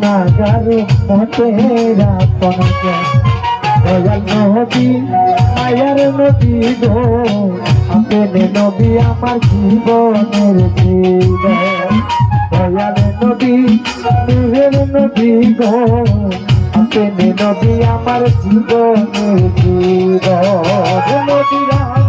গুনাহগার উম্মতের আপন দয়াল নবী মায়ার নবী গো আপনি নবী আমার জীবনের জীবন দয়াল নবী নূরের নবী গো আপনি নবী আমার জীবনের জীবন নবী রাম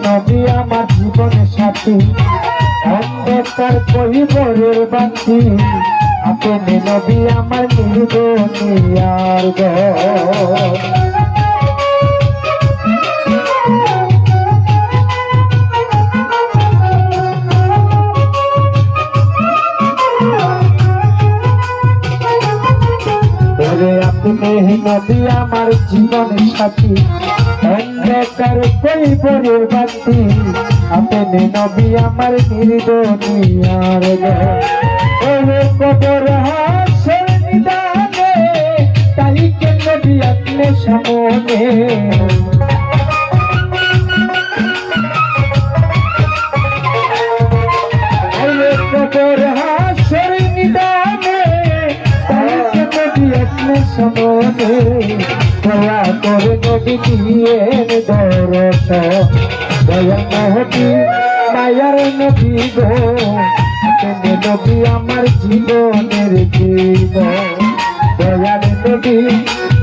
নবী আমার জীবনের সাথী অন্ধকার কহিবরের বাতি আপনি নবী আমার নির্দনিয়ার আপনি নবী আমার জীবনের সাথী অন্ধকার কহিবরের বাতি আপনি নবী আমার নির্দনিয়ার কবর হাসর নিদানে তাই কেন নবী আপনি সামনে কবর হাসর নিদানে তাই কেন নবী আপনি সামনে দয়া করে নবী দিয়ে দরস দয়া নবী মায়ার নবী গো আপনি নবী আমার জীবনের জীবন দয়ার নবী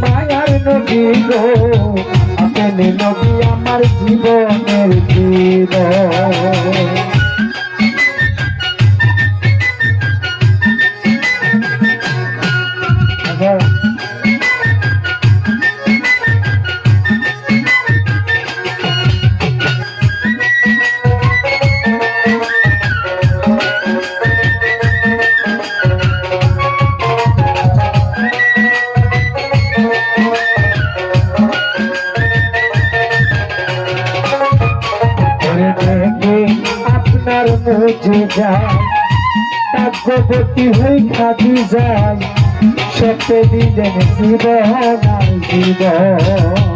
মায়ার নবী গো আপনি নবী আমার জীবনের জীবন আপনার মুঝে যায় ভাগ্যবতী হই খাদি যায় সত্যি দিলেন জীবন আর জীবন